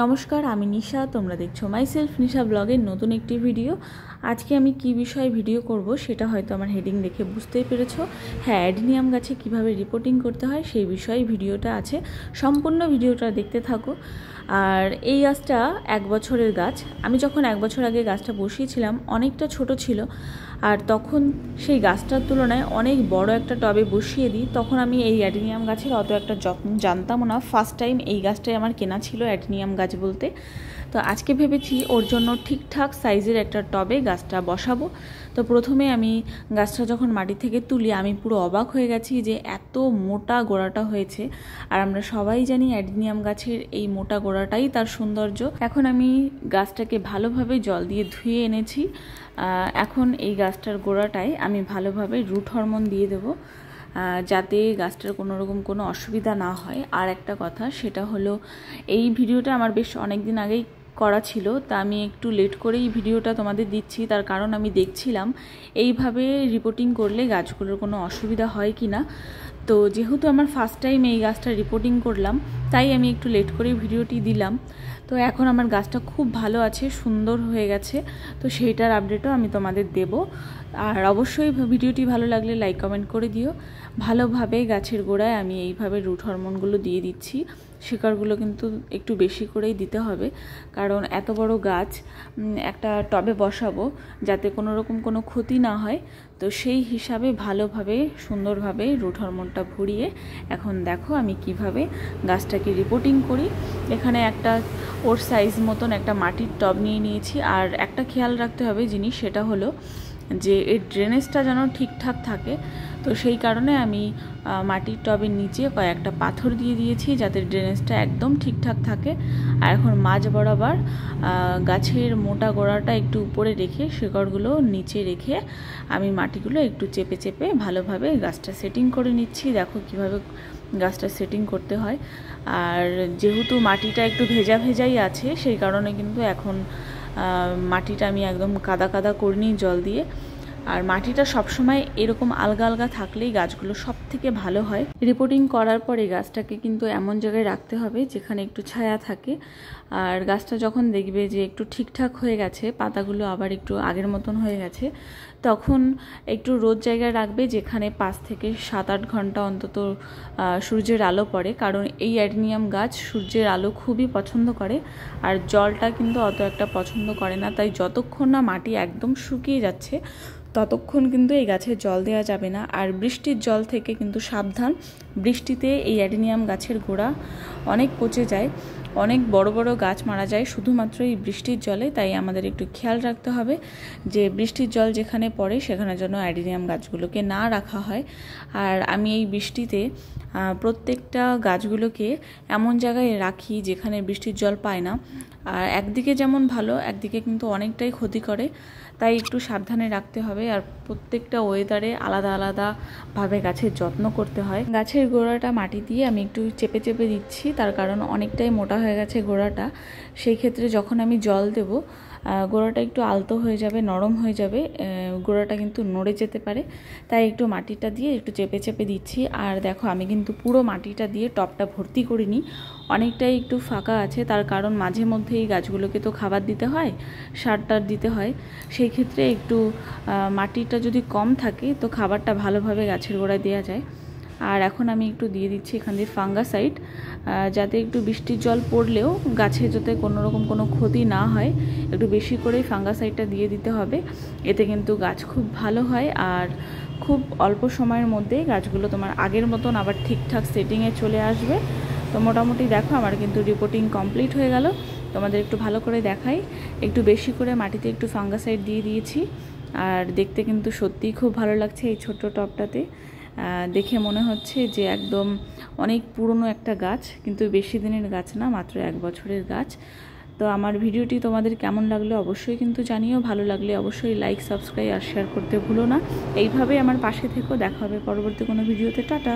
নমস্কার, আমি নিশা। তোমরা দেখছো মাইসেলফ নিশা ব্লগের নতুন একটি ভিডিও। আজকে আমি কি বিষয়ে ভিডিও করব সেটা হয়তো আমার হেডিং দেখে বুঝতেই পেরেছো। হ্যাঁ, অ্যাডিনিয়াম গাছে কিভাবে রিপোর্টিং করতে হয় সেই বিষয়ে ভিডিওটা আছে। সম্পূর্ণ ভিডিওটা দেখতে থাকো। আর এই গাছটা 1 বছরের গাছ। আমি যখন 1 বছর আগে গাছটা বসিয়েছিলাম অনেকটা ছোট ছিল, আর তখন সেই গাছটার তুলনায় অনেক বড় একটা টবে বসিয়ে দিই। তখন আমি এই অ্যাডিনিয়াম গাছের অত একটা যত্ন জানতামও না। ফার্স্ট টাইম এই গাছটাই আমার কেনা ছিল, অ্যাডিনিয়াম গাছ বলতে। তো আজকে ভেবেছি ওর জন্য ঠিকঠাক সাইজের একটা টবে গাছটা বসাবো। তো প্রথমে আমি গাছটা যখন মাটি থেকে তুলি আমি পুরো অবাক হয়ে গেছি যে এত মোটা গোড়াটা হয়েছে। আর আমরা সবাই জানি অ্যাডিনিয়াম গাছের এই মোটা গোড়াটাই তার সৌন্দর্য। এখন আমি গাছটাকে ভালোভাবে জল দিয়ে ধুয়ে এনেছি। এখন এই গাছটার গোড়াটায় আমি ভালোভাবে রুট হরমোন দিয়ে দেবো, যাতে গাছটার কোনো রকম কোনো অসুবিধা না হয়। আর একটা কথা, সেটা হলো এই ভিডিওটা আমার বেশ অনেক দিন আগেই করা ছিল, তা আমি একটু লেট করেই ভিডিওটা তোমাদের দিচ্ছি। তার কারণ আমি দেখছিলাম এইভাবে রিপোর্টিং করলে গাছগুলোর কোনো অসুবিধা হয় কি না। তো যেহেতু আমার ফার্স্ট টাইম এই গাছটা রিপোর্টিং করলাম, তাই আমি একটু লেট করেই ভিডিওটি দিলাম। তো এখন আমার গাছটা খুব ভালো আছে, সুন্দর হয়ে গেছে। তো সেইটার আপডেটও আমি তোমাদের দেব। আর অবশ্যই ভিডিওটি ভালো লাগলে লাইক কমেন্ট করে দিও। ভালোভাবে গাছের গোড়ায় আমি এইভাবে রুট হরমোনগুলো দিয়ে দিচ্ছি। শিকড়গুলো কিন্তু একটু বেশি করেই দিতে হবে, কারণ এত বড় গাছ একটা টবে বসাবো, যাতে কোনো রকম কোনো ক্ষতি না হয়। তো সেই হিসাবে ভালোভাবে সুন্দরভাবে রুট হরমোনটা ভরিয়ে এখন দেখো আমি কিভাবে গাছটাকে রিপোর্টিং করি। এখানে একটা ওর সাইজ মতন একটা মাটির টব নিয়ে নিয়েছি। আর একটা খেয়াল রাখতে হবে জিনিস, সেটা হলো যে এর ড্রেনেজটা যেন ঠিকঠাক থাকে। তো সেই কারণে আমি মাটির টবের নিচে কয়েকটা পাথর দিয়ে দিয়েছি, যাতে ড্রেনেজটা একদম ঠিকঠাক থাকে। আর এখন মাঝ বরাবর গাছের মোটা গোড়াটা একটু উপরে রেখে শিকড়গুলো নিচে রেখে আমি মাটিগুলো একটু চেপে চেপে ভালোভাবে গাছটা সেটিং করে নিচ্ছি। দেখো কিভাবে গাছটা সেটিং করতে হয়। আর যেহেতু মাটিটা একটু ভেজা ভেজাই আছে, সেই কারণে কিন্তু এখন মাটিটা আমি একদম কাদা কাদা করিনি জল দিয়ে। আর মাটিটা সবসময় এরকম আলগা আলগা থাকলেই গাছগুলো সব থেকে ভালো হয়। রিপোর্টিং করার পরে গাছটাকে কিন্তু এমন জায়গায় রাখতে হবে যেখানে একটু ছায়া থাকে। আর গাছটা যখন দেখবে যে একটু ঠিকঠাক হয়ে গেছে, পাতাগুলো আবার একটু আগের মতন হয়ে গেছে, তখন একটু রোদ জায়গায় রাখবে, যেখানে 5 থেকে 7-8 ঘন্টা অন্তত সূর্যের আলো পড়ে। কারণ এই অ্যাডিনিয়াম গাছ সূর্যের আলো খুবই পছন্দ করে, আর জলটা কিন্তু অত একটা পছন্দ করে না। তাই যতক্ষণ না মাটি একদম শুকিয়ে যাচ্ছে ততক্ষণ কিন্তু এই গাছে জল দেওয়া যাবে না। আর বৃষ্টির জল থেকে কিন্তু সাবধান। বৃষ্টিতে এই অ্যাডিনিয়াম গাছের গোড়া অনেক পচে যায়, অনেক বড় বড় গাছ মারা যায় শুধুমাত্র এই বৃষ্টির জলে। তাই আমাদের একটু খেয়াল রাখতে হবে যে বৃষ্টির জল যেখানে পড়ে সেখানে যেন অ্যাডিনিয়াম গাছগুলোকে না রাখা হয়। আর আমি এই বৃষ্টিতে প্রত্যেকটা গাছগুলোকে এমন জায়গায় রাখি যেখানে বৃষ্টির জল পায় না। আর একদিকে যেমন ভালো, একদিকে কিন্তু অনেকটাই ক্ষতি করে। তাই একটু সাবধানে রাখতে হবে। আর প্রত্যেকটা ওয়েদারে আলাদা আলাদাভাবে গাছের যত্ন করতে হয়। গাছের গোড়াটা মাটি দিয়ে আমি একটু চেপে চেপে দিচ্ছি, তার কারণ অনেকটাই মোটা হয়ে গেছে গোড়াটা। সেই ক্ষেত্রে যখন আমি জল দেব গোড়াটা একটু আলতো হয়ে যাবে, নরম হয়ে যাবে, গোড়াটা কিন্তু নড়ে যেতে পারে। তাই একটু মাটিটা দিয়ে একটু চেপে চেপে দিচ্ছি। আর দেখো আমি কিন্তু পুরো মাটিটা দিয়ে টবটা ভর্তি করিনি, অনেকটাই একটু ফাঁকা আছে। তার কারণ মাঝে মধ্যে এই গাছগুলোকে তো খাবার দিতে হয়, সার টার দিতে হয়। সেই ক্ষেত্রে একটু মাটিটা যদি কম থাকে তো খাবারটা ভালোভাবে গাছের গোড়ায় দেওয়া যায়। আর এখন আমি একটু দিয়ে দিচ্ছি এখান দিয়ে ফাঙ্গাসাইড, যাতে একটু বৃষ্টির জল পড়লেও গাছে যাতে কোনো রকম কোনো ক্ষতি না হয়। একটু বেশি করেই ফাঙ্গাসাইডটা দিয়ে দিতে হবে, এতে কিন্তু গাছ খুব ভালো হয়। আর খুব অল্প সময়ের মধ্যে গাছগুলো তোমার আগের মতন আবার ঠিকঠাক সেটিংয়ে চলে আসবে। তো মোটামুটি দেখো আমার কিন্তু রিপোর্টিং কমপ্লিট হয়ে গেল। তোমাদের একটু ভালো করে দেখাই, একটু বেশি করে মাটিতে একটু ফাঙ্গাসাইড দিয়ে দিয়েছি। আর দেখতে কিন্তু সত্যিই খুব ভালো লাগছে এই ছোট্ট টবটাতে। দেখে মনে হচ্ছে যে একদম অনেক পুরনো একটা গাছ, কিন্তু বেশি দিনের গাছ না, মাত্র 1 বছরের গাছ। তো আমার ভিডিওটি তোমাদের কেমন লাগলো অবশ্যই কিন্তু জানিও। ভালো লাগলে অবশ্যই লাইক, সাবস্ক্রাইব আর শেয়ার করতে ভুলো না। এইভাবেই আমার পাশে থেকো। দেখা হবে পরবর্তী কোনো ভিডিওতে। টাটা।